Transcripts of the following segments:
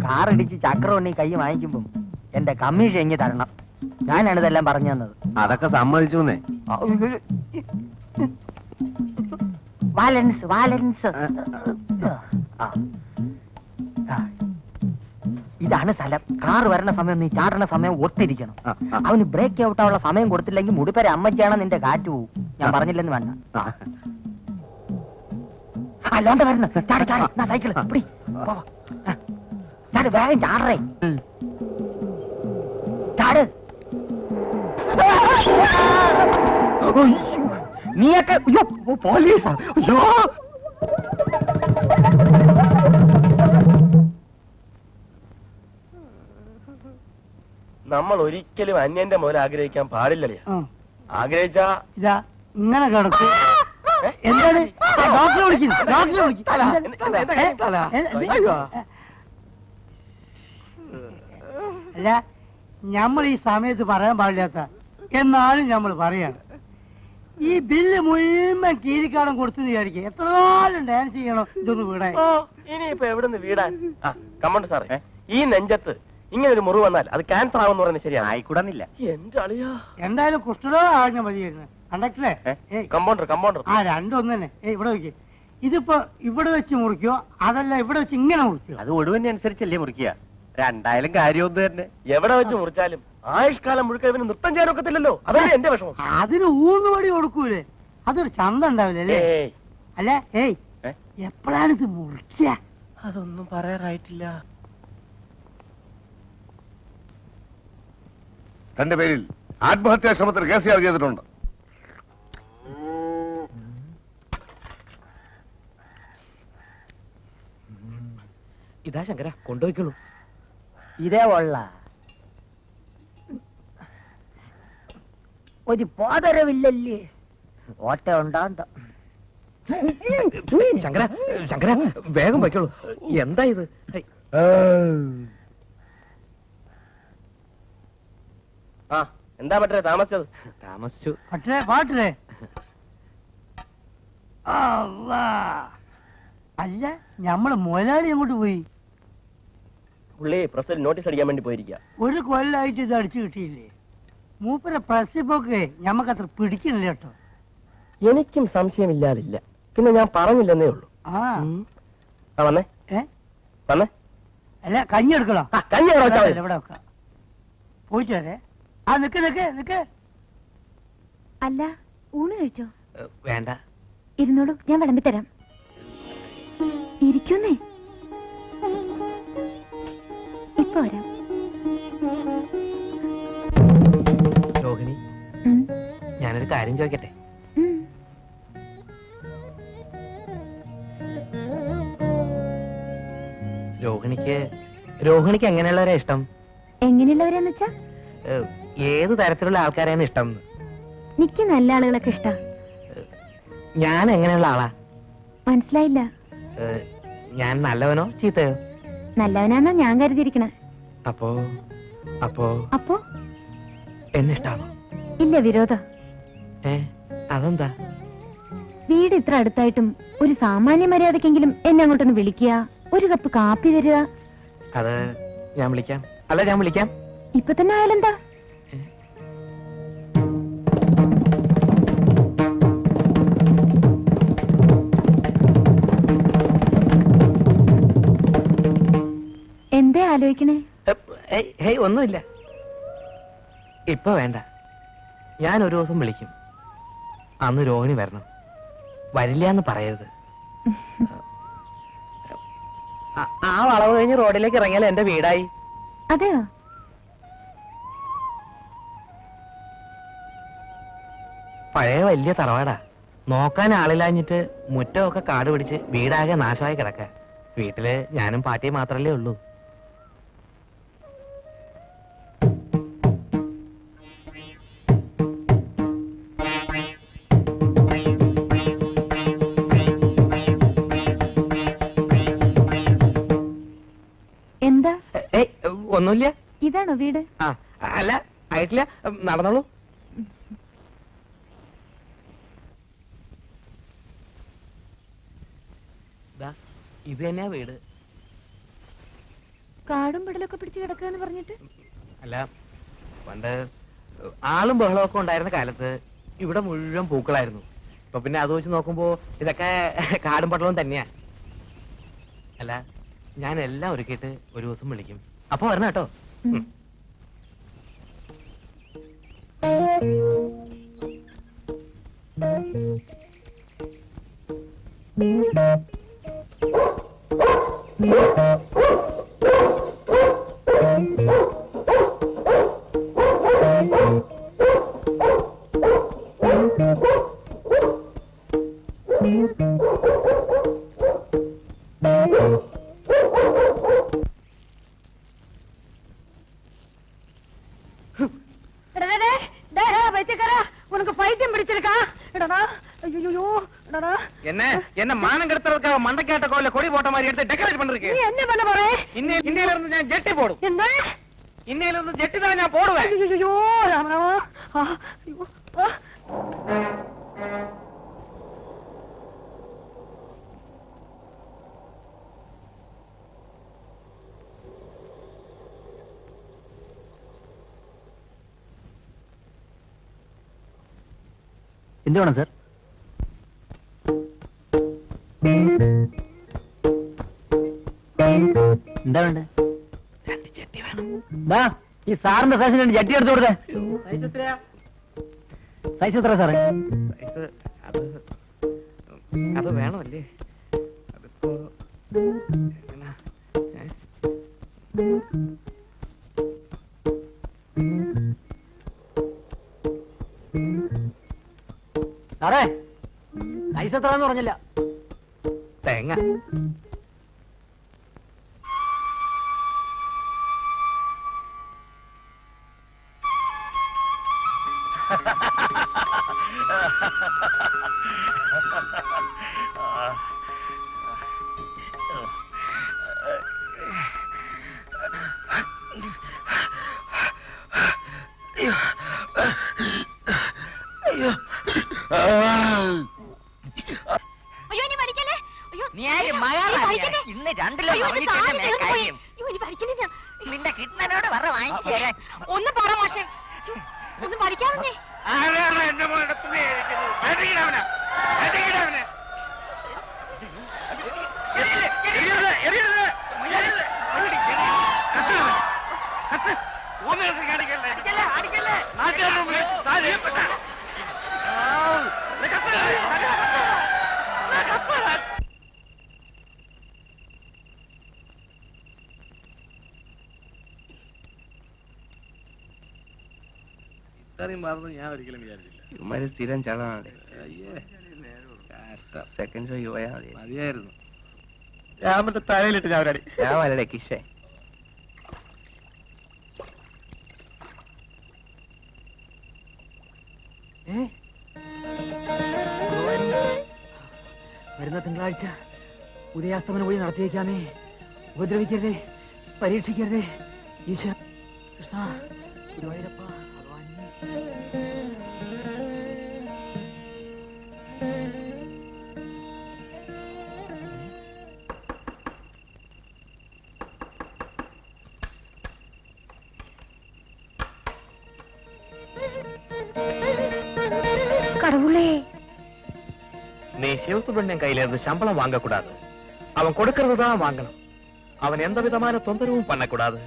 Car ഇടിച്ച് ചക്രം കൈ വാങ്ങിക്കുമ്പോ എന്റെ കമ്മീഷൻ എങ്ങി തരണം. ഞാനാണ് ഇതെല്ലാം പറഞ്ഞു തന്നത്. അതൊക്കെ സമ്മതിച്ചു. വാലൻസ് വാലൻസ്. ഇതാണ് സ്ഥലം. കാർ വരണ സമയം നീ ചാടണ സമയം ഒത്തിരിക്കണം. അവന് ബ്രേക്ക് ഔട്ടാനുള്ള സമയം കൊടുത്തില്ലെങ്കിൽ മുടിപ്പര അമ്മച്ചാണ് നിന്റെ കാറ്റ് പോവും. ഞാൻ പറഞ്ഞില്ലെന്ന് വേണ്ട. അല്ലാണ്ട് വരണം. ചാട് ചാട്. സൈക്കിൾ ചാട്, വേഗം ചാടറേ. ചാട്. നീയൊക്കെ പോലീസാ. അയ്യോ, നമ്മൾ ഒരിക്കലും അന്യന്റെ മുതൽ ആഗ്രഹിക്കാൻ പാടില്ലല്ലേ? ആഗ്രഹിച്ചാ ഇതാ ഇങ്ങനെ കിടക്കും. എന്താണ് ഡോക്ടറെ വിളിക്കുന്നു? അല്ല, നമ്മൾ ഈ സമയത്ത് പറയാൻ പാടില്ലാത്ത എന്നാലും നമ്മൾ പറയാണ്. ഈ ബില്ല് മുഴുവൻ കീരിക്കാടം കൊടുത്തു വിചാരിക്കുക. എത്ര നാളും ഡാൻസ് ചെയ്യണോ ഇതൊന്ന് വീടാൻ? ഇനിയിപ്പോ എവിടുന്ന് വീടാൻ? കമ്മണ്ട് സാറേ, ഈ നെഞ്ചത്ത് ഇങ്ങനെ ഒരു മുറിവ് വന്നാൽ അത് ക്യാൻസർ ആവുമെന്ന് പറയുന്നത് ശരിയാണ്. ആയിക്കൂടാന്നില്ല. എന്റെ അളിയാ, എന്തായാലും കുഷ്ഠരോഗം ആകാൻ മതിയായിരുന്നു. കണ്ടക്ടറെ, കമ്പൗണ്ടർ ആ രണ്ടൊന്നു തന്നെ. ഇവിടെ വെക്ക്. ഇതിപ്പോ ഇവിടെ വെച്ച് മുറിക്കോ അതല്ല ഇവിടെ വെച്ച് ഇങ്ങനെ മുറിക്കോ? അത് ഒടുവിനെ അനുസരിച്ചല്ലേ മുറിക്കുക. രണ്ടായാലും കാര്യമൊന്നും തന്നെ. എവിടെ വെച്ച് മുറിച്ചാലും ആയുഷ്കാലം മുഴുക്ക ഇവന് നൃത്തം ചെയ്യാൻ ഒക്കത്തില്ലല്ലോ. അതല്ലേ എന്റെ വിഷമം. അതിന് ഊന്നുപടി കൊടുക്കൂലേ? അതൊരു ചന്തം ഉണ്ടാവില്ലേ? അല്ല, എപ്പോഴാണ് ഇത് മുറിക്കുക? അതൊന്നും പറയാറായിട്ടില്ല. തന്റെ പേരിൽ ആത്മഹത്യാ ശ്രമത്തിന് കേസ് ചെയ്തിട്ടുണ്ട്. ഇതാ ശങ്കര, കൊണ്ടുപോയിക്കോളൂ. ഇതേ ഉള്ള ഒരു പോതരവില്ലല്ലേ? ഓട്ട ഉണ്ടാണ്ട. ശങ്കര ശങ്കര, വേഗം വയ്ക്കോളൂ. എന്താ ഇത്? ആ, എന്താ പറ്റേ താമസിച്ചു? പറ്റേ പാട്ടില്ലേ? അല്ല, ഞമ്മള് മുതലാളി അങ്ങോട്ട് പോയി. പുള്ളി പ്രസിൽ നോട്ടീസ് അടിക്കാൻ വേണ്ടി പോയിരിക്കുക. ഒരു കൊല്ലായിട്ട് ഇത് അടിച്ചു കിട്ടിയില്ലേ? മൂപ്പരെ പ്രസിപ്പൊക്കെ ഞമ്മക്ക് അത്ര പിടിക്കുന്നില്ല കേട്ടോ. എനിക്കും സംശയമില്ലാതില്ല. പിന്നെ ഞാൻ പറഞ്ഞില്ലെന്നേ ഉള്ളൂ. വന്നേ വന്നേ. അല്ല, കഞ്ഞി എടുക്കണോ? കഞ്ഞി ഇവിടെ വെക്കാം. പോയിച്ചു വരെ. ആ, നിക്ക് നിക്ക് നിക്ക്. അല്ല, ഊണ് കഴിച്ചോ? വേണ്ട, ഇരുന്നോളൂ, ഞാൻ വിളമ്പിത്തരാം. ഇരിക്കുന്നേ, ഇപ്പൊ വരാം. രോഹിണി, ഞാനൊരു കാര്യം ചോദിക്കട്ടെ? രോഹിണിക്ക് എങ്ങനെയുള്ളവരാ ഇഷ്ടം? എങ്ങനെയുള്ളവരാന്ന് വെച്ചാ? ഏത് തരത്തിലുള്ള ആൾക്കാരെയാണ് ഇഷ്ടം? എനിക്ക് നല്ല ആളുകളൊക്കെ ഇഷ്ടാ. ഞാൻ എങ്ങനെയുള്ള ആളാ? മനസ്സിലായില്ല. ഞാൻ നല്ലവനോ ചീത്തയോ? നല്ലവനാന്നാ ഞാൻ കരുതിയിരിക്കണേ. അപ്പോ അപ്പോ അപ്പോ എന്നിഷ്ടാണോ? ഇല്ല, വിരോധം. അതെന്താ? വീട് ഇത്ര അടുത്തായിട്ടും ഒരു സാമാന്യ മര്യാദക്കെങ്കിലും എന്നെ അങ്ങോട്ടൊന്ന് വിളിക്കുക, ഒരു കപ്പ് കാപ്പി തരിക. അത് ഞാൻ വിളിക്കാം. അല്ല, ഞാൻ വിളിക്കാം. ഇപ്പൊ തന്നെ ആയാലെന്താ? എന്തേ ആലോചിക്കണേ? ഒന്നുമില്ല. ഇപ്പൊ വേണ്ട. ഞാൻ ഒരു ദിവസം വിളിക്കും. അന്ന് രോഹിണി വരണം. വരില്ല എന്ന് പറയരുത്. ആ വളവ് കഴിഞ്ഞ് റോഡിലേക്ക് ഇറങ്ങിയാൽ എന്റെ വീടായി. അതെയോ? പഴയ വലിയ തറവാടാ. നോക്കാൻ ആളില്ലാഞ്ഞിട്ട് മുറ്റമൊക്കെ കാട് പിടിച്ച് വീടാകെ നാശമായി കിടക്ക. വീട്ടില് ഞാനും പാട്ടിയും മാത്രല്ലേ ഉള്ളൂ. എന്താ? ഒന്നുമില്ല. ഇതാണോ വീട്? അല്ല, ആയിട്ടില്ല. നടന്നോളൂ. ഇത് തന്നെയാ വീട്. കാർ കാടും പെടലൊക്കെ പിടിച്ച് കിടക്കുകയെന്ന് പറഞ്ഞിട്ട്? അല്ല, പണ്ട് ആളും ബഹളമൊക്കെ ഉണ്ടായിരുന്ന കാലത്ത് ഇവിടെ മുഴുവൻ പൂക്കളായിരുന്നു. ഇപ്പൊ പിന്നെ അത് വെച്ച് നോക്കുമ്പോ ഇതൊക്കെ കാടും പട്ടളവും തന്നെയാ. അല്ല, ഞാൻ എല്ലാം ഒരുക്കിയിട്ട് ഒരു ദിവസം വിളിക്കും. അപ്പൊ വരണം കേട്ടോ. உனக்கு பைத்தியம் பிடிச்சிருக்கா? ஐயோ என்ன மானம் கெடுத்துறதுக்காக மண்டைக்காட்ட கோயில கொடி போட்ட மாதிரி எடுத்து டெக்கரேட் பண்றீங்க. நீ என்ன பண்ண போற? இன்னையில இருந்து நான் ஜெட்டி போடும். என்ன? இன்னையில இருந்து ஜெட்டி தான் நான் போடுவேன். ஐயோ ராமராமா. ஐயோ. എന്ത് വേണം സാർ? എന്താ വേണ്ടേ? ഈ സാറിന്റെ സൈസിന് രണ്ട് ജട്ടി എടുത്തു കൊടുത്തേ. സൈസ് എത്ര സാറേ? അത് വേണമല്ലേ? അതിപ്പോ സാറേ, സൈസ് എത്രന്ന് പറഞ്ഞില്ല. തേങ്ങ ഇന്ന് രണ്ടിലും നിന്റെ കിട്ടനോട് പറ വാങ്ങിച്ചു തരാൻ. ഒന്ന് പറ മാഷെ, ഒന്ന് പഠിക്കാവുന്നേ. ഇത്രയും മാറുന്നു ഞാൻ ഒരിക്കലും വിചാരിച്ചില്ല. ഇവന്മാര് സ്ഥിരം ചടനാണ്. സെക്കൻഡ് ഷോ പോയാൽ മതി. മതിയായിരുന്നു. ഞാൻ മറ്റേ തലയിലിട്ട് ഞാൻ ഒരടി. ഞാൻ വരടെ കിഷേ. വരുന്ന തിങ്കളാഴ്ച ഉദയാസ്തമന വഴി നടത്തിയേക്കാമേ. ഉപദ്രവിക്കരുതേ, പരീക്ഷിക്കരുതേ. ഈശ്വര കൃഷ്ണ ഗുരുവായൂരപ്പ கடவுளே, நீ சிவசுப்ரமணியன் கையில இருந்து சம்பளம் வாங்க கூடாது. அவன் கொடுக்கறதுதான் வாங்கணும். அவன் எந்த விதமான தொந்தரவும் பண்ணக்கூடாது.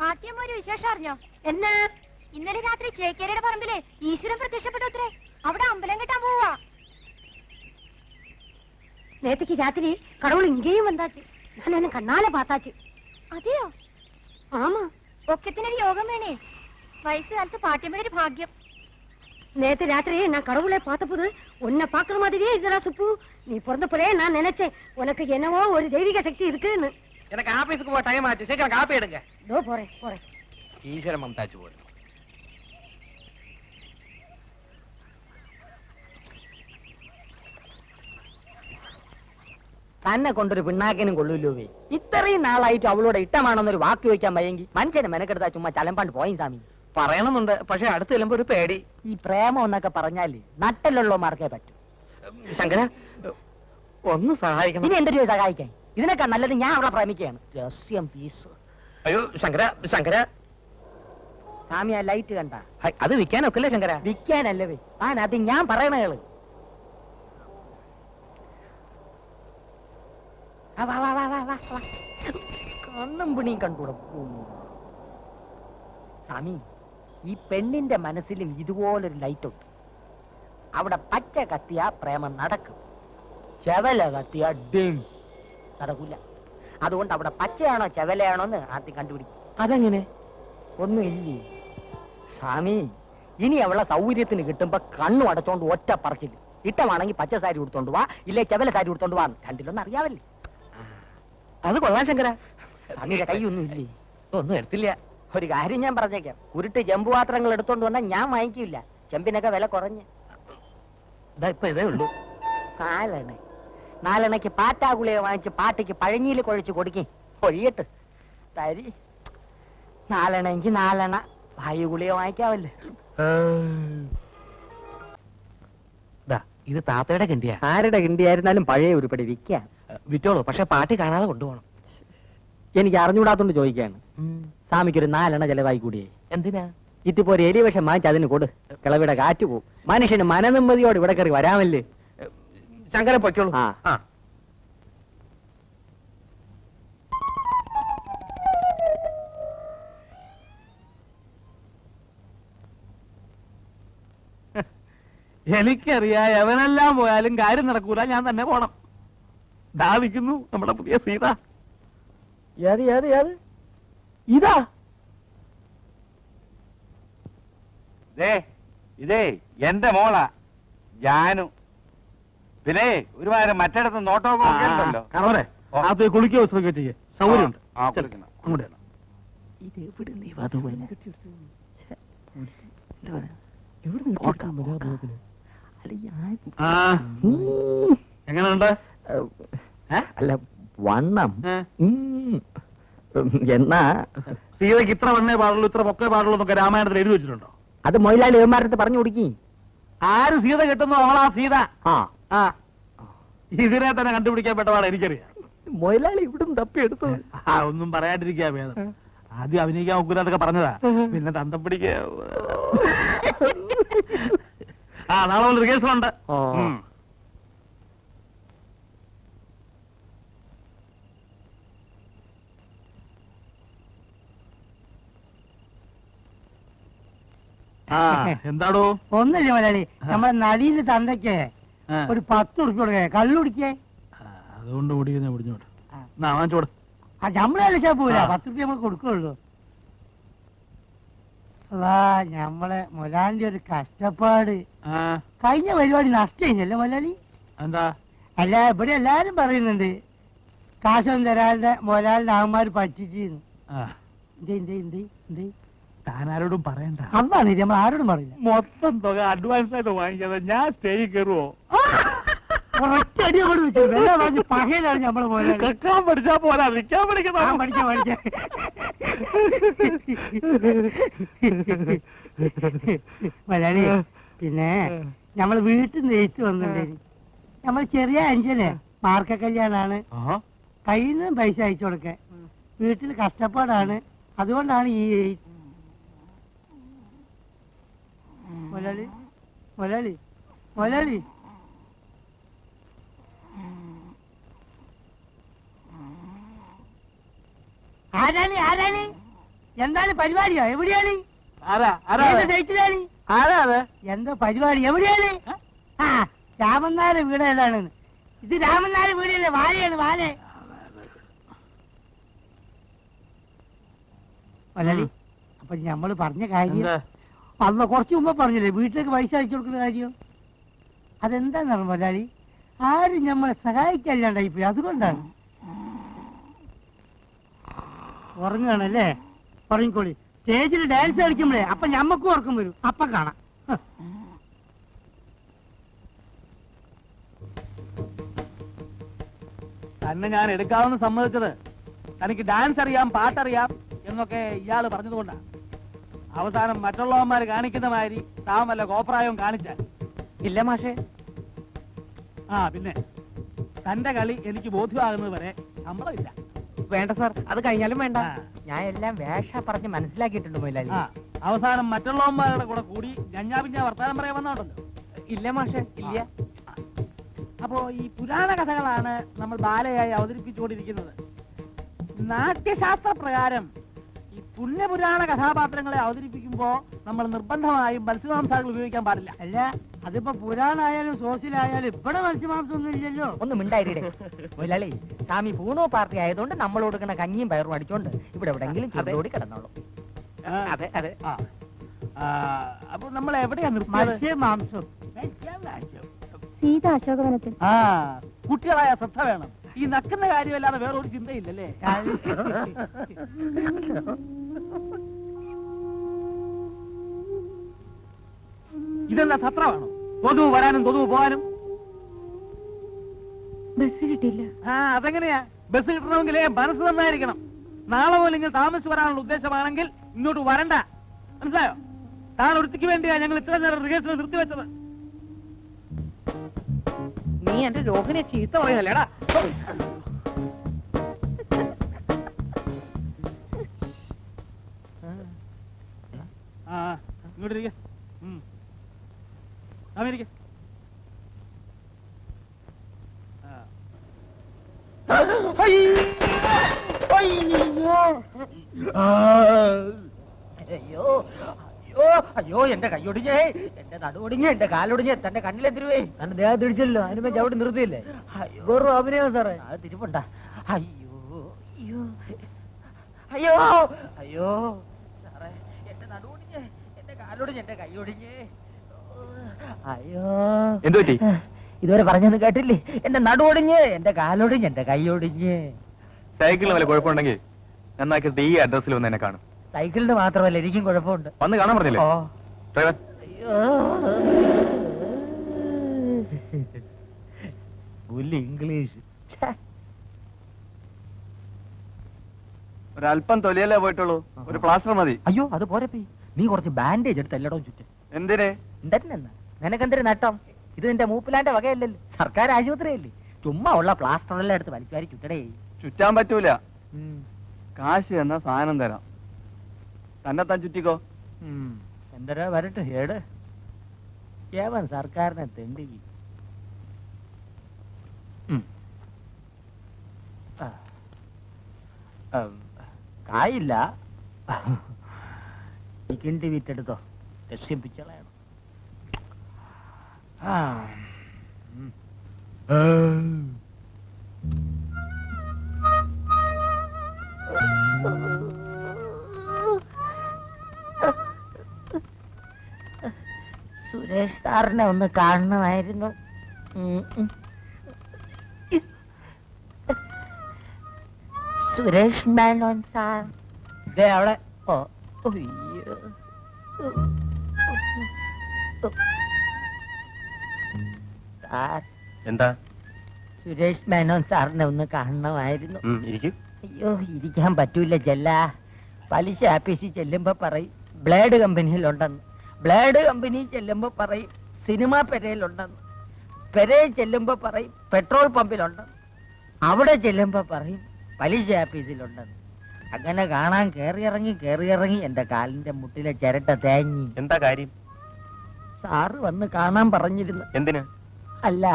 ആദ്യം ഒരു വിശേഷം അറിഞ്ഞോ? എന്നാ? ഇന്നലെ രാത്രി ചേക്കേരിയുടെ പറമ്പിലെ ഈശ്വരൻ പ്രത്യക്ഷപ്പെട്ടത്രേ. അവിടെ അമ്പലം കെട്ടാൻ പോവാ. നേരത്തേക്ക് രാത്രി കടവുൾ ഇങ്ങേയും വന്നാച്ച്. ഞാൻ എന്നെ കണ്ണാലെ പാത്താച്ച്. അതെയോ? ആമാ, ഒക്കത്തിനൊരു യോഗം വേണേ. വയസ്സുകാലത്ത് പാട്ടിയമ്മയുടെ ഭാഗ്യം. நேத்து ராத்திரி நான் கடவுளை பார்த்தபோது உன்னை பாக்குற மாதிரியே இதுடா சுப்பு. நீ பிறந்தப்பவே நான் நினைச்சேன் உனக்கு என்னவோ ஒரு தெய்வீக சக்தி இருக்குன்னு. எனக்கு ஆபீஸுக்கு போக டைம் ஆச்சு. சீக்கிரம் காப்பி எடுங்க. இதோ போறேன் போறேன். ஈஸ்வர மம்தாச்சு போடு. തന്നെ കൊണ്ടൊരു പിണ്ണാക്കിനും കൊള്ളൂല്ലോവേ. ഇത്രയും നാളായിട്ട് അവളോട് ഇഷ്ടമാണെന്നൊരു വാക്ക് ചോദിക്കാൻ വയ്യെങ്കിൽ മനുഷ്യനെ മെനക്കെടുത്താ ചുമ്മാ ചലമ്പാണ്ട് പോയി സ്വാമി. പറയണമെന്നുണ്ട്, പക്ഷെ അടുത്ത് ചെല്ലുമ്പോ ഒരു പേടി. ഈ പ്രേമം എന്നൊക്കെ പറഞ്ഞാല് നട്ടലുള്ളമാർക്കേ പറ്റൂ. ശങ്കര, ഒന്ന് സഹായിക്കണം. ഇനി എന്തൊരു സഹായിക്കാൻ? ഇതിനേക്കാൾ നല്ലത് ഞാൻ അവളെ പ്രേമിക്കുകയാണ്. രഹസ്യം പീസ്. അയ്യോ ശങ്കര, ശങ്കര, സ്വാമി ആ ലൈറ്റ് കണ്ട? അത് വിൽക്കാനൊക്കെ ശങ്കര. വിൽക്കാനല്ലവേ, അത് ഞാൻ പറയണേള്. കണ്ണും പിണിയും കണ്ടുകൂടും. സ്വാമി, ഈ പെണ്ണിന്റെ മനസ്സിലും ഇതുപോലൊരു ലൈറ്റ് ഉണ്ട്. അവിടെ പച്ച കത്തിയ പ്രേമം നടക്കും, ചെവല കത്തിയ ഡിം നടക്കൂല. അതുകൊണ്ട് അവിടെ പച്ചയാണോ ചെവലയാണോ എന്ന് ആദ്യം കണ്ടുപിടിക്കും. അതെങ്ങനെ? ഒന്നുമില്ലേ സ്വാമി, ഇനി അവളെ സൗകര്യത്തിന് കിട്ടുമ്പോ കണ്ണു അടച്ചോണ്ട് ഒറ്റ പറച്ചില്ല. ഇഷ്ടമാണെങ്കിൽ പച്ച സാരി കൊടുത്തോണ്ട് വാ, ഇല്ലേ ചെവല സാരി കൊടുത്തോണ്ട് വാ. രണ്ടിലൊന്നും അറിയാവല്ലേ? അത് കൊള്ളാം ശങ്കര. സ്വാമിയുടെ കൈയൊന്നും ഇല്ലേ? ഒന്നും എടുത്തില്ല. ഒരു കാര്യം ഞാൻ പറഞ്ഞേക്കാം, ഉരുട്ട് ചെമ്പ് പാത്രങ്ങൾ എടുത്തോണ്ട് വന്നാൽ ഞാൻ വാങ്ങിക്കില്ല. ചെമ്പിനൊക്കെ വില കുറഞ്ഞ്. ഇപ്പൊ ഇതേ ഉള്ളൂ. നാലെണ്ണയ്ക്ക് പാറ്റാഗുളിയെ വാങ്ങിച്ച് പാട്ടിക്ക് പഴഞ്ഞിയിൽ കുഴച്ച് കൊടുക്കി ഒഴിയട്ട് തരി. 4 എണ്ണെങ്കിൽ 4 എണ്ണ വായു ഗുളിക വാങ്ങിക്കാവല്ലേ. ഇത് താത്തയുടെ കിണ്ടിയാ. ആരുടെ കിണ്ടിയായിരുന്നാലും പഴയ ഉരുപ്പടി വിൽക്കാം. വിറ്റോളൂ, പക്ഷെ പാട്ടി കാണാതെ കൊണ്ടുപോകണം. എനിക്ക് അറിഞ്ഞുകൂടാത്തോണ്ട് ചോദിക്കാണ്. സ്വാമിക്കൊരു 4 എണ്ണ ചെലവായി കൂടിയേ. എന്തിനാ? ഇതിപ്പോ ഒരു എലിവിഷം വാങ്ങിച്ച് അതിന് കൊടു. കിളവിടെ കാറ്റ് പോവും. മനുഷ്യന് മനനിമ്മതിയോട് ഇവിടെ കയറി വരാമല്ലേ. ശങ്കര പൊയ്ക്കോളൂ. ആ. എനിക്കറിയാം, എവനെല്ലാം പോയാലും കാര്യം നടക്കൂല, ഞാൻ തന്നെ പോണം. ദാവിക്കുന്നു നമ്മുടെ പുതിയ സീത. ഇതാ ഇതേ എന്റെ മോളാ ജാനു. പിന്നെ ഒരുമാതിരി മറ്റിടത്ത് നോട്ടമൊക്കെ ഉണ്ടല്ലോ. അത് കുളിക്കോ ശ്രമിക്കുകയോ ചെയ്യേ സൗകര്യമുണ്ട്. അങ്ങോട്ട് എങ്ങനെയുണ്ട്? അല്ല വണ്ണം എന്നാ സീതയ്ക്ക് ഇത്ര വണ്ണേ പാടുള്ളൂ, ഇത്ര പൊക്കേ പാടുള്ളൂ എന്നൊക്കെ രാമായണത്തിൽ എഴുതി വെച്ചിട്ടുണ്ടോ? അത് മൊയിലാളി ഏമാരത്ത് പറഞ്ഞു കൊടുക്കി. ആര് സീത കിട്ടുന്നു അവളാ സീത. ആ ഇതിനെ തന്നെ കണ്ടുപിടിക്കാൻ പെട്ടതാണ് എനിക്കറിയാം. മൊയിലാളി ഇവിടുന്ന് തപ്പിയെടുത്തു. ഒന്നും പറയാണ്ടിരിക്കാ ഭേദം. ആദ്യം അഭിനയിക്കാൻ ഒക്കൂലൊക്കെ പറഞ്ഞതാ, പിന്നെ തന്തം പിടിക്ക. നാളെ ഒരു റിഹേഴ്സലുണ്ട്. എന്താടോ? ഒന്നില്ല മലയാളി, നമ്മളെ നടീന്റെ തന്തയ്ക്ക് ഒരു 10 ഉറുപ്പിക കൊടുക്കേ, കള്ളുടിക്കേ. അതുകൊണ്ട് കുടിക്കുന്ന പിടിച്ചോട്ട് വാങ്ങിച്ചോട്. നമ്മളെ കളിച്ചാ പോരാ, 10 ഉറുപ്പിക നമ്മൾ കൊടുക്കുള്ളൂ. നമ്മളെ മൊലാലിന്റെ ഒരു കഷ്ടപ്പാട്. കഴിഞ്ഞ പരിപാടി നഷ്ടം കഴിഞ്ഞല്ലേ മൊലാലി? എന്താ? അല്ല, ഇവിടെ എല്ലാരും പറയുന്നുണ്ട് കാശൊന്നും തരാതെ മൊലാലിന്റെ ആന്മാര് പറ്റിച്ചിരുന്നു. താനാരോടും പറയണ്ട. അതാണ് നമ്മൾ ആരോടും പറയില്ല. മൊത്തം തുക അഡ്വാൻസ് ആയിട്ട് വാങ്ങിക്കാതെ ഞാൻ സ്റ്റേജിൽ കയറുവോ? ഒറ്റടി കൊണ്ട് വെച്ചു വെള്ളം പറഞ്ഞ് പകയിലാണ് നമ്മള് പോലെ. കക്കാൻ പഠിച്ചാ പോരാ, നിൽക്കാൻ പഠിക്കണം. പഠിക്കാൻ മലയാളി. പിന്നെ നമ്മള് വീട്ടിൽ നിന്ന് എഴുത്ത് വന്നിട്ടുണ്ടായി. നമ്മൾ ചെറിയ അഞ്ചന് മാർക്ക കല്യാണാണ്, കയ്യിൽ നിന്ന് പൈസ അയച്ചു കൊടുക്കാൻ. വീട്ടിൽ കഷ്ടപ്പാടാണ്, അതുകൊണ്ടാണ് ഈ എഴുത്ത്. മലയാളി മലയാളി മലയാളി ആരാണ് ആരാണ്? എന്താണ് പരിപാടിയോ? എവിടെയാണ്? എന്തോ പരിപാടി? എവിടെയാണ്? ആ, രാമനാഥ് വീട് ഏതാണ്? ഇത് രാമനാഥ് വീടല്ലേ? വാലയാണ് വാല. മലയാളി, അപ്പൊ ഞമ്മള് പറഞ്ഞ കാര്യം അന്ന് കുറച്ച് മുമ്പ് പറഞ്ഞില്ലേ, വീട്ടിലേക്ക് പൈസ അയച്ചു കൊടുക്കുന്ന കാര്യം. അതെന്താണെന്ന് മലയാളി, ആരും നമ്മളെ സഹായിക്കല്ലാണ്ടായിപ്പോയി, അതുകൊണ്ടാണ്. ഉറങ്ങാണല്ലേ? ഉറങ്ങിക്കോളി. സ്റ്റേജിൽ ഡാൻസ് കളിക്കുമ്പോഴേ അപ്പൊ ഞമ്മക്കും ഉറക്കം വരും, അപ്പൊ കാണാം. തന്നെ ഞാൻ എടുക്കാമെന്ന് സമ്മതിച്ചത് തനിക്ക് ഡാൻസ് അറിയാം, പാട്ടറിയാം എന്നൊക്കെ ഇയാള് പറഞ്ഞതുകൊണ്ടാണ്. അവസാനം മറ്റുള്ളവന്മാർ കാണിക്കുന്ന മാതിരി താൻ വല്ല കോപ്രായവും കാണിച്ചാൽ. ഇല്ല മാഷേ. പിന്നെ തന്റെ കളി എനിക്ക് ബോധ്യമാകുന്നത് വരെ ശമ്പളമില്ല. വേണ്ട സാർ, അത് കഴിഞ്ഞാലും വേണ്ട. ഞാൻ എല്ലാം വേഷ പറഞ്ഞ് മനസ്സിലാക്കിയിട്ടുണ്ട് മൊയിലാളി. അവസാനം മറ്റുള്ളവന്മാരുടെ കൂടെ കൂടി ഞഞ്ഞാപിഞ്ഞ വർത്താനം പറയാൻ വന്നോണ്ടല്ലോ. ഇല്ല മാഷേ, ഇല്ല. അപ്പോ ഈ പുരാണ കഥകളാണ് നമ്മൾ ബാലയായി അവതരിപ്പിച്ചുകൊണ്ടിരിക്കുന്നത്. നാട്യശാസ്ത്ര പ്രകാരം ഈ പുണ്യപുരാണ കഥാപാത്രങ്ങളെ അവതരിപ്പിക്കുമ്പോ നമ്മൾ നിർബന്ധമായും മത്സ്യമാംസാദികൾ ഉപയോഗിക്കാൻ പാടില്ല. അല്ല, അതിപ്പോ പുരാണായാലും സോസിലായാലും ഇവിടെ മത്സ്യമാംസം ഒന്നും ഇല്ലല്ലോ. ഒന്ന് മിണ്ടായിരേ മൊയിലാളി. സ്വാമി പൂണോ പാർട്ടി ആയതുകൊണ്ട് നമ്മൾ കൊടുക്കുന്ന കഞ്ഞിയും പയറും അടിച്ചോണ്ട് ഇവിടെ എവിടെങ്കിലും ചുവടോടി കിടന്നോളൂ. അതെ അതെ. അപ്പൊ നമ്മൾ എവിടെയാ നിർത്തിയത്? മത്സ്യമാംസം. സീത അശോകവനത്തിൽ. കുട്ടികളായ ശ്രദ്ധ വേണം. ഈ നക്കുന്ന കാര്യമല്ലാതെ വേറെ ഒരു ചിന്തയില്ലല്ലേ? ഇതെന്താ സത്രമാണോ? തൊതുവ് വരാനും തൊതുവ് പോകാനും. ബസ് കിട്ടില്ല. അതെങ്ങനെയാ? ബസ് കിട്ടണമെങ്കിലേ മനസ്സ് നന്നായിരിക്കണം. നാളെ പോലും ഇങ്ങനെ താമസിച്ച് വരാനുള്ള ഉദ്ദേശമാണെങ്കിൽ ഇങ്ങോട്ട് വരണ്ട. മനസ്സിലായോ? താൻ ഒരുത്തിക്ക് വേണ്ടിയാ ഞങ്ങൾ ഇത്ര നേരം റിഹേഴ്സൽ നിർത്തിവെച്ചത്. നീ എന്റെ രോഹിനെ ചീത്ത പറയുന്നല്ലേടാ. ഇങ്ങോട്ടിരിക്കെ. അമേരിക്ക. അയ്യോ അയ്യോ അയ്യോ, എന്റെ കൈയൊടിഞ്ഞേ, എന്റെ നടുവൊടിഞ്ഞ്, എന്റെ കാലൊടിഞ്ഞ്, തന്റെ കണ്ണിലെത്തിരുവേ. തന്റെ ദേഹം തിരിച്ചല്ലോ, അതിനുമ്പോ ചവിട്ടി നിർത്തിയില്ലേ? വെറും അഭിനയം സാറേ. അത് തിരിപ്പുണ്ട. അയ്യോ അയ്യോ അയ്യോ അയ്യോ സാറേ, എന്റെ നടുവൊടിഞ്ഞ്, എന്റെ കാലൊടിഞ്ഞ്, എന്റെ കൈയൊടിഞ്ഞ്. അയ്യോ, എന്തു പറ്റി? ഇതുവരെ പറഞ്ഞത് കേട്ടില്ലേ? എന്റെ നടുവൊടിഞ്ഞ്, എന്റെ കാലൊടിഞ്ഞ്, എന്റെ കൈയൊടിഞ്ഞ്. സൈക്കിളിന് വല്ല കുഴപ്പമുണ്ടെങ്കിൽ നന്നാക്കിയിട്ട് ഈ അഡ്രസ്സിൽ വന്ന് എന്നെ കാണും. സൈക്കിളിന് മാത്രമല്ല, എനിക്കും കുഴപ്പമുണ്ട്. വന്ന് കാണാൻ പറഞ്ഞില്ലേ? ഓ, ഡ്രൈവർ. അയ്യോ, ഇംഗ്ലീഷ്. ഒരല്പം തൊലിയല്ലേ പോയിട്ടുള്ളൂ, ഒരു പ്ലാസ്റ്റർ മതി. അയ്യോ, അത് പോരപ്പി. നീ കുറച്ച് ബാൻഡേജ് എടുത്ത് എല്ലായിടവും ചുറ്റും. എന്തിനെ? എന്തെന്നാ നിനക്കെന്തൊരു നട്ടം? ഇത് നിന്റെ മൂപ്പിലാന്റെ വകയല്ലല്ലോ, സർക്കാർ ആശുപത്രിയല്ലേ. ചുമ്മാ ഉള്ള പ്ലാസ്റ്ററെല്ലാം എടുത്ത് വലിച്ചുവാരി ചുറ്റടേ. ചുറ്റാൻ പറ്റൂല. കാശ് എന്ന സാധനം തരാം, തന്നെ താൻ ചുറ്റിക്കോ. എന്തരാ വരട്ടെ ഏട്. ഏവൻ സർക്കാരിനെ തെണ്ടി. കായില്ല, കിണ്ടി വിറ്റെടുത്തോ, രക്ഷിപ്പിച്ചളയണം. സുരേഷ് സാറിനെ ഒന്ന് കാണണമായിരുന്നു. സുരേഷ് മേനോൻ സാർ ദേ അവിടെ. ഓ, അയ്യോ. സാർ, എന്താ? സുരേഷ് മേനോൻ സാറിനെ ഒന്ന് കാണണമായിരുന്നു. ഇരിക്കും. അയ്യോ, ഇരിക്കാൻ പറ്റൂല ചെല്ല. പലിശ ആഫീസിൽ ചെല്ലുമ്പോ പറയും ബ്ലേഡ് കമ്പനിയിലുണ്ടെന്ന്, ബ്ലേഡ് കമ്പനി ചെല്ലുമ്പോ പറയും സിനിമാ പെരയിലുണ്ടെന്ന്, പെരയിൽ ചെല്ലുമ്പോ പറയും പെട്രോൾ പമ്പിലുണ്ടെന്ന്, അവിടെ ചെല്ലുമ്പോ പറയും പലിശ ആഫീസിലുണ്ടെന്ന്. അങ്ങനെ കാണാൻ കേറിയിറങ്ങി എന്റെ കാലിന്റെ മുട്ടിലെ ചിരട്ട തേങ്ങി. എന്താ കാര്യം? സാറ് വന്ന് കാണാൻ പറഞ്ഞിരുന്നു. എന്തിന്? അല്ല,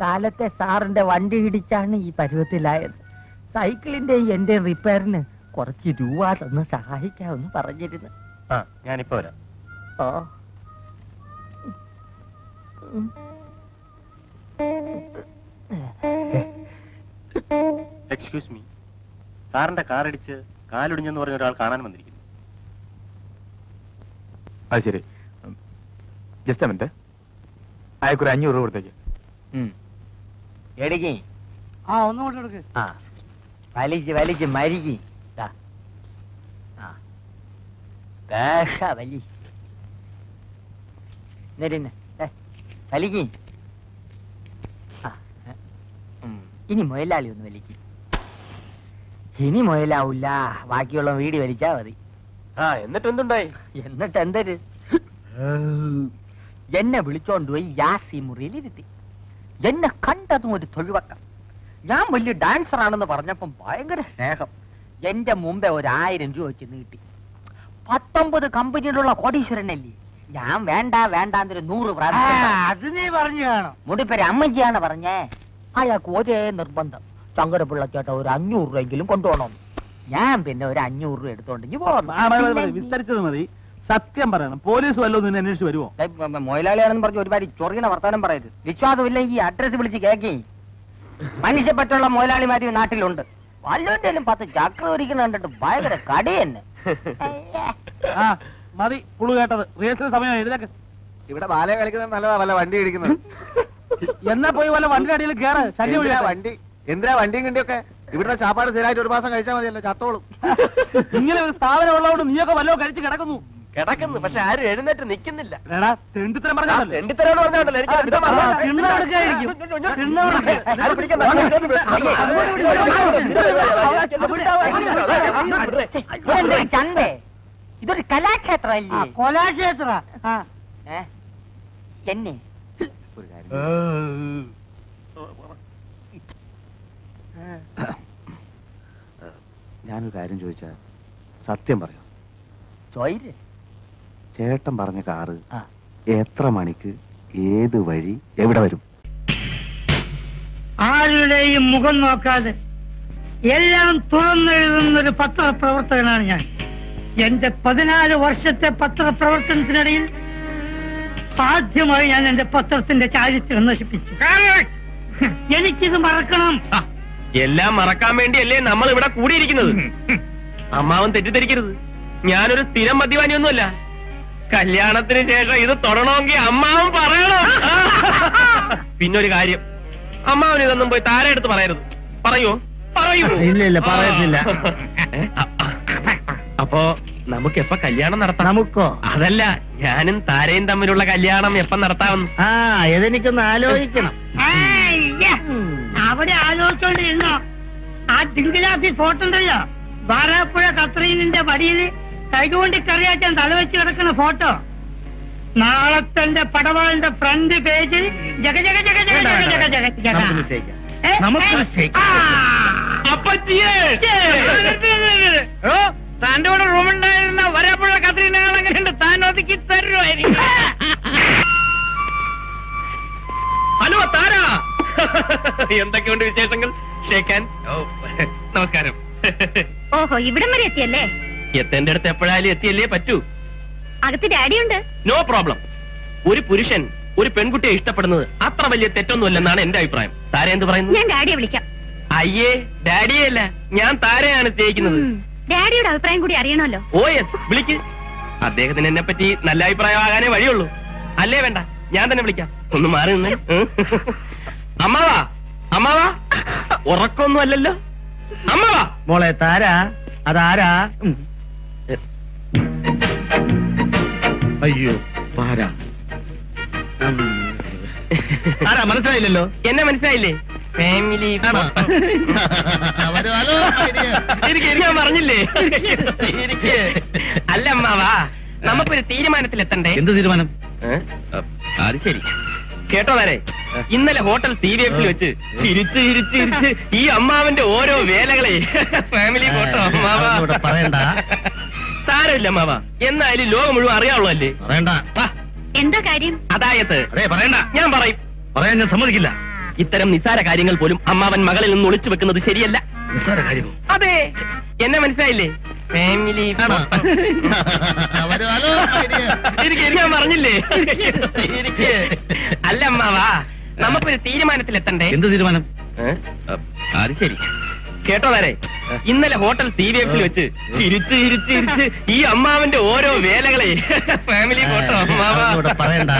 കാലത്തെ സാറിന്റെ വണ്ടി ഇടിച്ചാണ് ഈ പരുവത്തിലായത്. സൈക്കിളിന്റെ എന്റെ റിപ്പയറിന് കുറച്ച് രൂപ തന്ന് സഹായിക്കാമെന്ന് പറഞ്ഞിരുന്നു. ഞാനിപ്പോ വരാം. ഓ, എക്സ്ക്യൂസ് മീ, സാറിന്റെ കാറടിച്ച് കാലൊടിഞ്ഞെന്ന് പറഞ്ഞ ഒരാൾ കാണാൻ വന്നിരിക്കുന്നു. അത് ശരി, ജസ്റ്റ് മിനിറ്റ്. അയക്കൊരു 500 രൂപ കൊടുത്തേക്ക്. എടുക്കി. ഒന്നും കൊണ്ട് എടുക്ക്. വലിച്ച് മരിക്കി. വലി വലിക്ക്. ഇനി മുയലാളി ഒന്ന് വലിക്കും. ഇനി മുയലാവൂല, ബാക്കിയുള്ള വീടി വലിച്ചാ മതി. ആ എന്നിട്ട് എന്തുണ്ടായി? എന്നിട്ട് എന്തൊരു എന്നെ വിളിച്ചോണ്ട് പോയി യാസി മുറിയിൽ ഇരുത്തി. എന്നെ കണ്ടതും ഒരു തൊഴിവക്കം. ഞാൻ വലിയ ഡാൻസർ ആണെന്ന് പറഞ്ഞപ്പം ഭയങ്കര സ്നേഹം. എന്റെ മുമ്പേ 1000 രൂപ വെച്ച് നീട്ടി. 19 കമ്പനിയിലുള്ള കോടീശ്വരനല്ലേ. ഞാൻ വേണ്ട വേണ്ടാന്നൊരു 100 പ്രാവശ്യം. അത് നീ പറഞ്ഞു കാണും. മുടിപ്പേര് അമ്മജിയാണ് പറഞ്ഞേ. അയാൾക്ക് ഒരേ നിർബന്ധം, ശങ്കരപിള്ള ചേട്ടാ ഒരു 500 രൂപയെങ്കിലും കൊണ്ടുപോകണം. ഞാൻ പിന്നെ ഒരു 500 രൂപ എടുത്തോണ്ടെങ്കിൽ വിസ്തരിച്ചത് മതി. സത്യം പറയണം, പോലീസ് വല്ലതും നിന്നെ അന്വേഷിച്ച് വരുമോ? മൊയിലാളിയാണെന്ന് പറഞ്ഞ് ഒരുപാട് ചൊറിയണ വർത്താനം പറയരുത്. വിശ്വാസമില്ലെങ്കിൽ അഡ്രസ് വിളിച്ച് കേക്കി. മനുഷ്യപ്പറ്റുള്ള മൊയിലാളിമാര് നാട്ടിലുണ്ട്. വല്ലവന്റെയും 10 ചക്ര ഒരിക്കലും കണ്ടിട്ട് ഭയങ്കര കടി തന്നെ. ആ മതി പുളു കേട്ടത്. റിഹേഴ്സൽ സമയം എഴുതേക്ക്. ഇവിടെ ബാല കളിക്കുന്നത് നല്ലതാ, വല്ല വണ്ടി ഇടിക്കുന്നത്. എന്നാ പോയി വല്ല വണ്ടി അടിയിൽ കേറ്. ശല്യം എന്തിനാ ഒഴിയാ. വണ്ടി? എന്തിനാ വണ്ടിയും കണ്ടിയൊക്കെ? ഇവിടുത്തെ ചാപ്പാട് സ്ഥിരമായിട്ട് 1 മാസം കഴിച്ചാൽ മതിയല്ലോ, ചത്തോളും. ഇങ്ങനെ ഒരു സ്ഥാപനം ഉള്ളതുകൊണ്ട് നീയൊക്കെ വല്ലതും കഴിച്ച് കിടക്കുന്നു. കിടക്കുന്നു, പക്ഷെ ആരും എഴുന്നേറ്റ് നിൽക്കുന്നില്ല. എടാ, തെണ്ടിത്തരം പറഞ്ഞാലോ. രണ്ടിത്തരോട് പറഞ്ഞോണ്ടല്ലോ എനിക്ക് അർത്ഥം വന്നു. ആരും പിടിക്കണ്ട. ചന്തേ, ഇതൊരു കലാക്ഷേത്രമല്ലേ? കൊലാക്ഷേത്ര. എന്നെ ഒരു കാര്യം, ഞാനൊരു കാര്യം ചോദിച്ചാ സത്യം പറയോ? ചോയിര്. ചേട്ടൻ പറഞ്ഞ കാറ് ആ. എത്ര മണിക്ക് ഏത് വഴി എവിടെ വരും? ആരുടെയും മുഖം നോക്കാതെ എല്ലാം തുറന്നെഴുതുന്നൊരു പത്രപ്രവർത്തകനാണ് ഞാൻ. എന്റെ 14 വർഷത്തെ പത്രപ്രവർത്തനത്തിനിടയിൽ ആദ്യമായി ഞാൻ എന്റെ പത്രത്തിന്റെ ചാരിത്രം നശിപ്പിച്ചു. എനിക്കിത് മറക്കണം. എല്ലാം മറക്കാൻ വേണ്ടിയല്ലേ നമ്മൾ ഇവിടെ കൂടിയിരിക്കുന്നത്. അമ്മാവൻ തെറ്റിദ്ധരിക്കരുത്, ഞാനൊരു സ്ഥിരം മദ്യപാനിയൊന്നുമല്ല. കല്യാണത്തിന് ശേഷം ഇത് തൊടണമെങ്കിൽ അമ്മാവൻ പറയണം. പിന്നൊരു കാര്യം, അമ്മാവൻ ഇതൊന്നും പോയി താര എടുത്ത് പറയരുത്. പറയൂ? പറയൂ? ഇല്ല, പറയത്തില്ല. അപ്പോ നമുക്ക് എപ്പ കല്യാണം നടത്താം? നമുക്കോ? അതല്ല, ഞാനും താരയും തമ്മിലുള്ള കല്യാണം എപ്പം നടത്താമെന്ന്. ഇതെനിക്കൊന്ന് ആലോചിക്കണം. അവിടെ ആലോചിച്ചോണ്ടിരുന്നോ? ആ തിങ്കളാഫി ഫോട്ടോ ഉണ്ടല്ലോ, വാരാപ്പുഴ കത്രീനിന്റെ വടിയിൽ കൈകൊണ്ട് കറിയാക്കാൻ തലവെച്ച് കിടക്കുന്ന ഫോട്ടോ. നാളത്തെ പടവാളിന്റെ ഫ്രണ്ട് പേജിൽ ജഗ ജഗ ജഗ ജഗ ജഗ ജഗ ജഗ ജഗ. താന്റെ കൂടെ റൂമുണ്ടായിരുന്ന വരാപ്പുഴ കത്രീനാൾ അങ്ങനെയുണ്ട്, താൻ ഒതുക്കി തരുമായിരിക്കും. ഹലോ താര, എന്തൊക്കെയുണ്ട് വിശേഷങ്ങൾ? ഷേക്കാൻ. നമസ്കാരം. ഓഹോ, ഇവിടം വരെ എത്തിയല്ലേ? എത്തേണ്ട അടുത്ത് എപ്പോഴായാലും എത്തിയല്ലേ പറ്റൂ. അകത്ത് ഡാഡിയുണ്ട്. No problem. ഒരു പുരുഷൻ ഒരു പെൺകുട്ടിയെ ഇഷ്ടപ്പെടുന്നത് അത്ര വലിയ തെറ്റൊന്നുമല്ലെന്നാണ് എന്റെ അഭിപ്രായം. താര എന്ത് പറയുന്നു? ഞാൻ ഡാഡിയെ വിളിക്കാം. അയ്യേ, ഡാഡിയെ അല്ല, ഞാൻ താരയാണ് സ്നേഹിക്കുന്നത്. ഡാഡിയുടെ അഭിപ്രായം കൂടി അറിയണമല്ലോ. ഓ യെസ്, വിളിക്ക്. അദ്ദേഹത്തിന് എന്നെ പറ്റി നല്ല അഭിപ്രായമാകാനേ വഴിയുള്ളൂ. അല്ലേ വേണ്ട, ഞാൻ തന്നെ വിളിക്കാം. ഒന്ന് മാറി നിന്ന്. അമ്മാവാ, അമ്മാവാ, ഉറക്കൊന്നും അല്ലല്ലോ. അമ്മാവാ. മോളെ താര, അതാരാ? അയ്യോ, ആരാ? ആരാ മനസ്സിലായില്ലല്ലോ. എന്നെ മനസ്സിലായില്ലേ? ഫാമിലി. ഞാൻ പറഞ്ഞില്ലേ? അല്ല അമ്മാവാ, നമുക്കൊരു തീരുമാനത്തിലെത്തണ്ടേ? എന്ത് തീരുമാനം? അത് ശരി. കേട്ടോ വരെ, ഇന്നലെ ഹോട്ടൽ CVF-ൽ വെച്ച് ചിരിച്ച് ചിരിച്ച് ചിരിച്ച് ഈ അമ്മാവന്റെ ഓരോ വേലകളെ ഫാമിലി ഫോട്ടോ അമ്മാവാ പറയണ്ട. സാരമില്ല അമ്മാവാ, എന്നാലും ലോകം മുഴുവൻ അറിയാവുള്ളൂ. പറയണ്ട. എന്താ കാര്യം? അതായത് പറയണ്ട. ഞാൻ പറയും. പറയാൻ ഞാൻ സമ്മതിക്കില്ല. ഇത്തരം നിസ്സാര കാര്യങ്ങൾ പോലും അമ്മാവൻ മകളിൽ നിന്ന് ഒളിച്ചു വെക്കുന്നത് ശരിയല്ല. നിസ്സാര കാര്യമോ? അതെ, എന്നെ മനസ്സിലായില്ലേ? ഫാമിലി. ഞാൻ പറഞ്ഞില്ലേ? അല്ല അമ്മാവാ, നമുക്കൊരു തീരുമാനത്തിലെത്തണ്ടേ? എന്ത് തീരുമാനം? അത് ശരി. കേട്ടോ വരെ, ഇന്നലെ ഹോട്ടൽ CVF-ൽ വെച്ച് ചിരിച്ച് ചിരിച്ച് ചിരിച്ച് ഈ അമ്മാവന്റെ ഓരോ വേലകളെ ഫാമിലി ഫോട്ടോ അമ്മാവാ പറയണ്ട.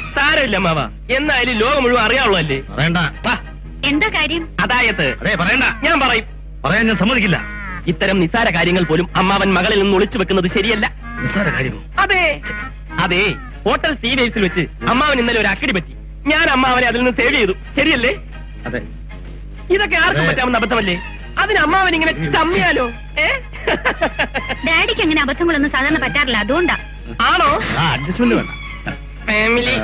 സാരമില്ല അമ്മാവാ, എന്നാലും ലോകം മുഴുവൻ അറിയാവുള്ളൂ. പറയണ്ട. എന്താ കാര്യം? അതായത് പറയണ്ട. ഞാൻ പറയും. പറയാൻ ഞാൻ സമ്മതിക്കില്ല. ഇത്തരം നിസ്സാര കാര്യങ്ങൾ പോലും അമ്മാവൻ മകളിൽ നിന്ന് ഒളിച്ചു വെക്കുന്നത് ശരിയല്ല. നിസ്സാര കാര്യമോ? അതെ അതെ, ഹോട്ടൽ CVF-ൽ വെച്ച് അമ്മാവൻ ഇന്നലെ ഒരു അക്കടി പറ്റി. ഞാൻ അമ്മാവനെ അതിൽ നിന്ന് സേവ് ചെയ്തു. ശരിയല്ലേ? അതെ. ഇതൊക്കെ ആർക്കും പറ്റാവുന്ന അബദ്ധമല്ലേ? അതിന് അമ്മാവൻ ഇങ്ങനെ ചമ്മിയാലോ? ഡാഡിക്ക് അങ്ങനെ അബദ്ധങ്ങളൊന്നും സാധാരണ പറ്റാറില്ല, അതുകൊണ്ടാ. ആണോ? അഡ്ജസ്റ്റ്മെന്റ് വേണ്ട. ഫാമിലി.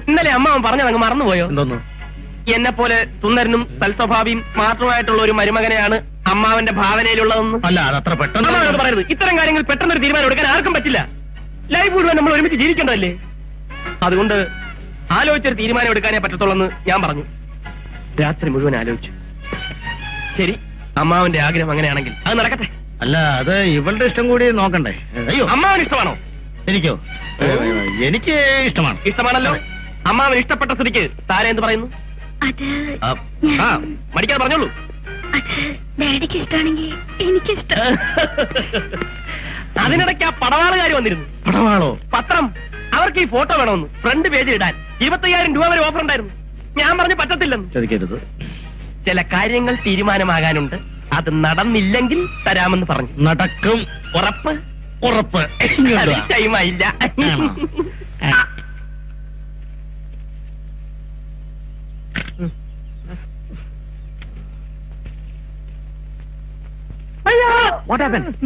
ഇന്നലെ അമ്മാവൻ പറഞ്ഞത് അങ്ങ് മറന്നുപോയോ? എന്തോന്നു? എന്നെ പോലെ സുന്ദരനും സൽസ്വഭാവിയും സ്മാർട്ടുമായിട്ടുള്ള ഒരു മരുമകനെയാണ് അമ്മാവന്റെ ഭാവനയിലുള്ളതെന്ന്. അല്ല, അതത്ര പെട്ടെന്ന് അമ്മാവനോട് പറയരുത്. ഇത്തരം കാര്യങ്ങൾ പെട്ടെന്നൊരു തീരുമാനം എടുക്കാൻ ആർക്കും പറ്റില്ല. ലൈഫ് മുഴുവൻ നമ്മൾ ഒരുമിച്ച് ജീവിക്കേണ്ടതല്ലേ? അതുകൊണ്ട് ആലോചിച്ചൊരു തീരുമാനം എടുക്കാനേ പറ്റത്തുള്ളെന്ന് ഞാൻ പറഞ്ഞു. രാത്രി മുഴുവൻ ആലോചിച്ചു. ശരി, അമ്മാവന്റെ ആഗ്രഹം അങ്ങനെയാണെങ്കിൽ അത് നടക്കട്ടെ. അല്ല, അത് ഇവളുടെ ഇഷ്ടം കൂടി നോക്കണ്ടേ? അയ്യോ, അമ്മാവൻ ഇഷ്ടമാണോ? എനിക്കോ? എനിക്ക് ഇഷ്ടമാണ്. ഇഷ്ടമാണല്ലോ. അമ്മാവൻ ഇഷ്ടപ്പെട്ട സ്ഥിതിക്ക് താരെ എന്ത് പറയുന്നു? അത് ആ, മടിക്കാതെ പറഞ്ഞോളൂ. അത് ഡാഡിക്ക് ഇഷ്ടമാണെങ്കിൽ എനിക്കിഷ്ടം. അതിനിടയ്ക്ക് ആ പടവാളുകാർ വന്നിരുന്നു. പടവാളോ? പത്രം. അവർക്ക് ഈ ഫോട്ടോ വേണമെന്ന് ഫ്രണ്ട് പേജിൽ ഇടാൻ 25,000 രൂപ വരെ ഓഫർ ഉണ്ടായിരുന്നു. ഞാൻ പറഞ്ഞു പറ്റത്തില്ലെന്ന്. ചോദിക്കരുത്. ചില കാര്യങ്ങൾ തീരുമാനമാകാനുണ്ട്, അത് നടന്നില്ലെങ്കിൽ തരാമെന്ന് പറഞ്ഞു. നടക്കും. ഉറപ്പ്? ഉറപ്പ്. ടൈമായില്ല.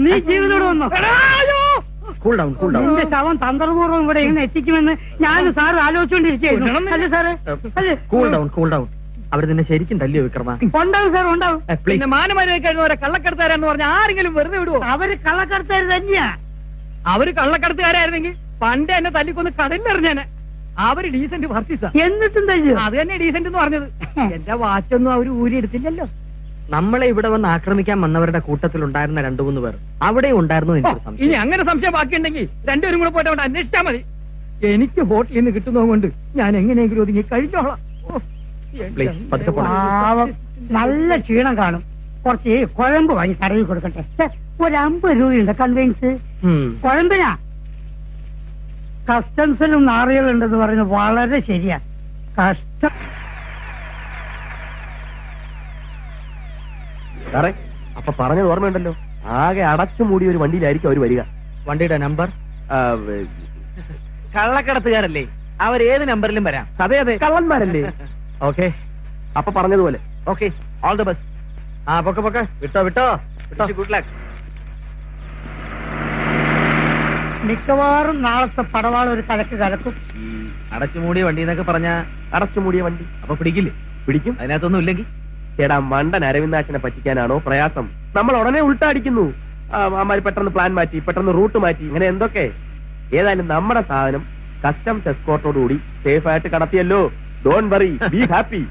നീ ജീവനോട് വന്നോ? Cool down, cool down. നിന്റെ ശവം തന്ത്രപൂർവ്വം ഇവിടെ എങ്ങനെ എത്തിക്കുമെന്ന് ഞാൻ സാർ ആലോചിച്ചുകൊണ്ടിരിക്കുകയായിരുന്നു. അല്ലേ സാറേ? അല്ലേ? Cool down, cool down. അവർ നിന്നെ ശരിക്കും തല്ലിയോ വിക്രമ? ഉണ്ടാവും സാർ, ഉണ്ടാവും. പിന്നെ മാനമര്യാദ കള്ളക്കടത്തുകാരെന്ന് പറഞ്ഞ ആരെങ്കിലും വെറുതെ വിടുവോ? അവര് കള്ളക്കടത്തുകാർ തന്നെയാ. അവര് കള്ളക്കടത്തുകാരായിരുന്നെങ്കിൽ പണ്ട് എന്നെ തല്ലിക്കൊന്ന് കടലിലെറിഞ്ഞാന്. അവര് ഡീസന്റ് ഭർത്തിസാ. എന്നിട്ടും തയ്യോ? അത് തന്നെ ഡീസന്റ് എന്ന് പറഞ്ഞത്. എന്റെ വാച്ചൊന്നും അവര് ഊരി എടുത്തില്ലല്ലോ. നമ്മളെ ഇവിടെ വന്ന് ആക്രമിക്കാൻ വന്നവരുടെ കൂട്ടത്തിൽ ഉണ്ടായിരുന്ന 2-3 പേർ അവിടെ ഉണ്ടായിരുന്നു. എനിക്ക് സംശയം. ഇനി അങ്ങനെ സംശയം ബാക്കിയുണ്ടെങ്കിൽ രണ്ടുപേരും കൂടെ പോയിട്ട് അവിടെ അന്വേഷിച്ചാ മതി. എനിക്ക് ഹോട്ടലിൽ നിന്ന് കിട്ടുന്നത് കൊണ്ട് ഞാൻ എങ്ങനെയെങ്കിലും ഒതുങ്ങി കഴിഞ്ഞോളാം. Please, പതുക്കെ പോണം. പാവം, നല്ല ക്ഷീണം കാണും. കുറച്ച് കുഴമ്പ് വാങ്ങി കടയിൽ കൊടുക്കട്ടെ. ഒരു 50 രൂപയുണ്ട് കൺവീൻസ്. കുഴമ്പിനാ. കസ്റ്റംസിലും നാറികളുണ്ടെന്ന് പറയുന്നത് വളരെ ശരിയാ. കഷ്ടം. സാറേ, അപ്പൊ പറഞ്ഞത് ഓർമ്മയുണ്ടല്ലോ, ആകെ അടച്ചു മൂടിയ ഒരു വണ്ടിയിലായിരിക്കും അവര് വരിക. വണ്ടിയുടെ നമ്പർ? കള്ളക്കടത്തുകാരല്ലേ, അവരേത് നമ്പറിലും വരാം. അതെ അതെ, കള്ളന്മാരല്ലേ. ഓക്കെ, അപ്പൊ പറഞ്ഞതുപോലെ. Okay, all the best. ആ, പൊക്കെ പൊക്കെ, വിട്ടോ വിട്ടോ വിട്ടോ. Good luck. മിക്കവാറും നാളത്തെ പടവാൾ ഒരു കലക്ക് കലക്കും. അടച്ചുമൂടിയ വണ്ടി എന്നൊക്കെ പറഞ്ഞ അടച്ചു മൂടിയ വണ്ടി അപ്പൊ പിടിക്കില്ലേ? പിടിക്കും. അതിനകത്തൊന്നും ഇല്ലെങ്കിൽ ചേടാ, മണ്ടൻ അരവിന്ദാക്ഷനെ പറ്റിക്കാനാണോ പ്രയാസം? നമ്മൾ ഉടനെ ഉൾട്ടാടിക്കുന്നു. അമ്മാര് പെട്ടെന്ന് പ്ലാൻ മാറ്റി, പെട്ടെന്ന് റൂട്ട് മാറ്റി, ഇങ്ങനെ എന്തൊക്കെ. ഏതായാലും നമ്മുടെ സാധനം കസ്റ്റംസ് എസ്കോർട്ടോടുകൂടി സേഫ് ആയിട്ട് കടത്തിയല്ലോ. Don't worry, be happy.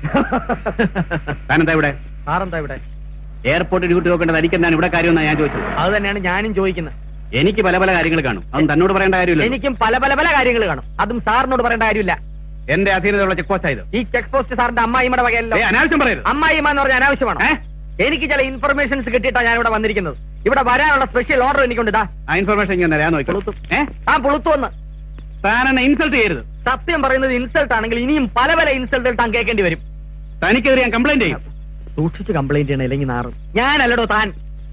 താനെന്താ ഇവിടെ? സാറെന്താ ഇവിടെ? എയർപോർട്ട് ഡ്യൂട്ടി നോക്കേണ്ടത് എനിക്കെന്താണ് ഇവിടെ കാര്യമെന്നാണ് ഞാൻ ചോദിച്ചത്. അത് തന്നെയാണ് ഞാനും ചോദിക്കുന്നത്. എനിക്ക് പല പല കാര്യങ്ങൾ കാണും, അതും തന്നോട് പറയേണ്ട കാര്യമില്ല. എനിക്കും പല പല പല കാര്യങ്ങൾ കാണും, അതും സാറിനോട് പറയേണ്ട കാര്യമില്ല. എന്റെ അധീനതയുള്ള ചെക്ക് പോസ്റ്റ് ആയത്. ഈ ചെക്ക് പോസ്റ്റ് സാറിന്റെ അമ്മായിമ്മയുടെ വകയല്ലോ. അനാവശ്യം പറയരുത്. അമ്മായിമ്മ എന്ന് പറഞ്ഞാൽ അനാവശ്യമാണോ? എനിക്ക് ചില ഇൻഫർമേഷൻസ് കിട്ടിയിട്ടാണ് ഞാൻ ഇവിടെ വന്നിരിക്കുന്നത്. ഇവിടെ വരാനുള്ള സ്പെഷ്യൽ ഓർഡർ എനിക്കുണ്ട്. ആ ഇൻഫർമേഷൻ ഞാൻ തരാൻ നോക്കി. ആ പുളുത്തുവന്ന് താൻ എന്നെ ഇൻസൾട്ട് ചെയ്യരുത്. സത്യം പറയുന്നത് ഇൻസൾട്ട് ആണെങ്കിൽ ഇനിയും പല പല ഇൻസൾട്ടുകൾ താൻ കേൾക്കേണ്ടി വരും. തനിക്കെതിരെ ഞാൻ കംപ്ലൈന്റ് ചെയ്യും. സൂക്ഷിച്ച് കംപ്ലൈന്റ് ചെയ്യണം, ഇല്ലെങ്കിൽ നാറും. ഞാനല്ലടോ താൻ.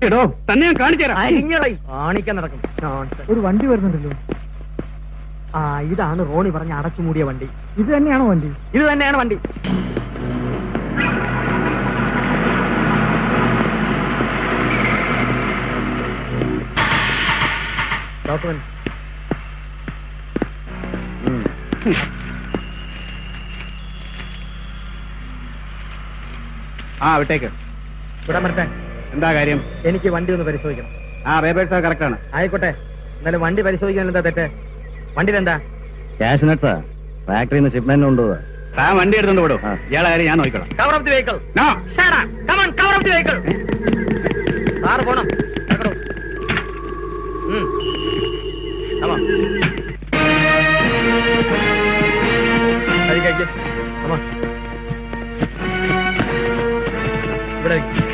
എടോ, തന്നെ ഞാൻ കാണിച്ചു തരാം. കാണിക്കാൻ നടക്കും. ഒരു വണ്ടി വരുന്നുണ്ടല്ലോ. ആ, ഇതാണ് റോണി പറഞ്ഞ അടച്ചുമൂടിയ വണ്ടി. ഇത് തന്നെയാണോ വണ്ടി? ഇത് തന്നെയാണ് വണ്ടി. ഡോക്യുമെന്റ്. ആ, വിട്ടേക്ക്. ഇവിടെ മരട്ടെ. എന്താ കാര്യം? എനിക്ക് വണ്ടി ഒന്ന് പരിശോധിക്കണം. ആ, പേപ്പേഴ്സ് കറക്റ്റ് ആണ്. ആയിക്കോട്ടെ, എന്നാലും വണ്ടി പരിശോധിക്കാൻ എന്താ തെറ്റ്? വണ്ടിയിലെന്താ? ക്യാഷ് നട്സാ, ഫാക്ടറിയിൽ നിന്ന് ഷിപ്മെന്റ് കൊണ്ടുപോവാ. താൻ വണ്ടി എടുത്തോണ്ട് വിടും. ഇയാളെ കാര്യം ഞാൻ നോക്കിക്കോളാം. Cover of the vehicle. No. Shut up. Come on, cover up the vehicle. Sir പോണം. നടക്കടോ. Come on. കഴിക്ക്. Come on. ഇവിടെ ഇരിക്ക്.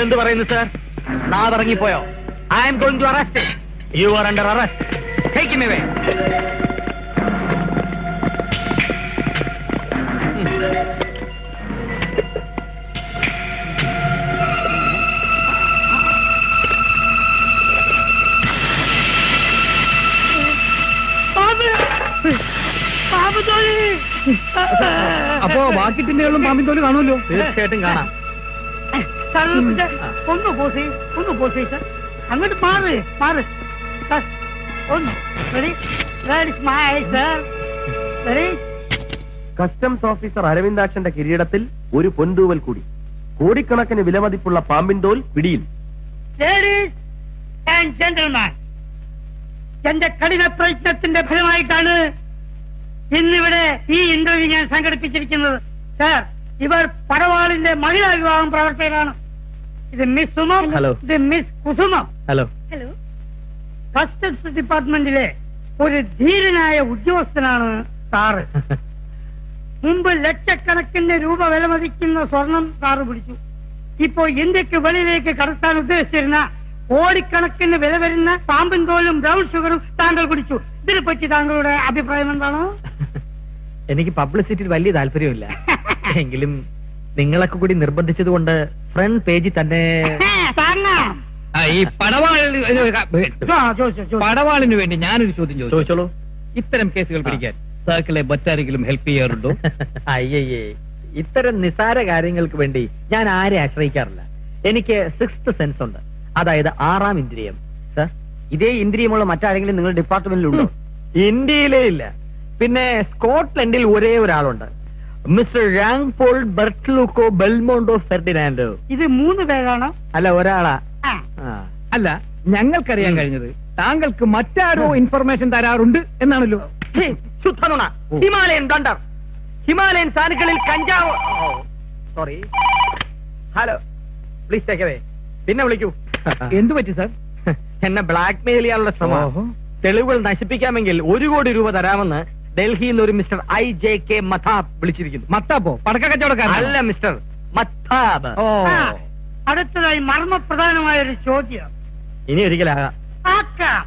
ഇപ്പൊ എന്ത് പറയുന്നു സർ? നാവിറങ്ങിപ്പോയോ? I am going to arrest. You are under arrest. Take him away. അപ്പോ ബാക്കി ടിന്നുകളിലും പാമ്പിൻ തോല് കാണുമല്ലോ. തീർച്ചയായിട്ടും കാണാം. ഒന്ന് പോസേ, ഒന്ന് പോസേ സാർ. അങ്ങോട്ട് മാറ് മാറ് സാർ. ഒന്ന് ready? Ready, smile, sir. Ready? Customs officer അരവിന്ദാക്ഷന്റെ കിരീടത്തിൽ ഒരു പൊന്തൂവൽ കൂടി. കോടിക്കണക്കിന് വിലമതിപ്പുള്ള പാമ്പിൻ തോൽ പിടിയിൽ. Ladies and gentlemen, എന്റെ കഠിന പ്രയത്നത്തിന്റെ ഫലമായിട്ടാണ് ഇന്നിവിടെ ഈ ഇന്റർവ്യൂ ഞാൻ സംഘടിപ്പിച്ചിരിക്കുന്നത്. സർ, ഇവർ പടവാളിന്റെ മഹിളാ വിഭാഗം പ്രവർത്തകരാണ്. ഇത് മിസ് സുമം, Hello. ഇത് മിസ് കുസുമം. ഹലോ. ഹലോ. കസ്റ്റംസ് ഡിപ്പാർട്ട്മെന്റിലെ ഒരു ധീരനായ ഉദ്യോഗസ്ഥനാണ് സാറ്. മുമ്പ് ലക്ഷക്കണക്കിന് രൂപ വിലമതിക്കുന്ന സ്വർണം സാറ് പിടിച്ചു. ഇപ്പോ ഇന്ത്യക്ക് വെളിയിലേക്ക് കടത്താൻ ഉദ്ദേശിച്ചിരുന്ന കോടിക്കണക്കിന് വില വരുന്ന പാമ്പിൻ തോലും ബ്രൗൺ ഷുഗറും താങ്കൾ പിടിച്ചു. ഇതിനെപ്പറ്റി താങ്കളുടെ അഭിപ്രായം എന്താണ്? എനിക്ക് പബ്ലിസിറ്റിയിൽ വലിയ താല്പര്യമില്ല. എങ്കിലും നിങ്ങളൊക്കെ കൂടി നിർബന്ധിച്ചത് കൊണ്ട് ഫ്രണ്ട് പേജിൽ തന്നെ താങ്ങാം. ഈ പടവാളിന് വേണ്ടി ഞാനൊരു ചോദ്യം ചോദിച്ചോളൂ. ഇത്തരം കേസുകൾ പിടിക്കാൻ സർക്കിളെ മറ്റാരെങ്കിലും ഹെൽപ്പ് ചെയ്യാറുണ്ടോ? അയ്യയ്യേ, ഇത്തരം നിസാര കാര്യങ്ങൾക്ക് വേണ്ടി ഞാൻ ആരെ ആശ്രയിക്കാറില്ല. എനിക്ക് സിക്സ്ത് സെൻസ് ഉണ്ട്, അതായത് ആറാം ഇന്ദ്രിയം. സർ, ഇതേ ഇന്ദ്രിയമുള്ള മറ്റാരെങ്കിലും നിങ്ങളുടെ ഡിപ്പാർട്ട്മെന്റിലുണ്ടോ? ഇന്ത്യയിലേ ഇല്ല. പിന്നെ സ്കോട്ട്ലൻഡിൽ ഒരേ ഒരാളുണ്ട്, മിസ്റ്റർ റാങ് പോൾ ബെർട്ട്ലൂക്കോ ബെൽമോണ്ടോ ഫെർഡിനാൻഡോ. ഇത് 3 പേരാണ്. അല്ല, ഒരാളാ. ആ. ആ. അല്ല, ഞങ്ങൾക്കറിയാൻ കഴിഞ്ഞത് താങ്കൾക്ക് മറ്റാരോ ഇൻഫർമേഷൻ തരാറുണ്ട് എന്നാണല്ലോ. ഛീ, ശുദ്ധനുണ. ഹിമാലയൻ തണ്ടർ, ഹിമാലയൻ സാനുക്കളിൽ കഞ്ചാവ്. Sorry. Hello, please take away. പിന്നെ വിളിക്കൂ. എന്തു പറ്റി സാർ? എന്നെ ബ്ലാക്ക് മെയിൽ ചെയ്യാനുള്ള ശ്രമം. ഓഹോ. തെളിവുകൾ നശിപ്പിക്കാമെങ്കിൽ 1 കോടി രൂപ തരാമെന്ന് ഡൽഹിയിൽ നിന്ന് ഒരു മിസ്റ്റർ IJK മഥാബ് വിളിച്ചിരിക്കുന്നു. മത്താപ്പോ പടക്ക കച്ചവടക്കാരൻ? അല്ല, മിസ്റ്റർ മത്താബ്. ഓ, ആ. അടുത്തതായി മർമ്മപ്രധാനമായ ഒരു ചോദ്യം. ഇനി ഒരിക്കലാകാം. ആക്കാം.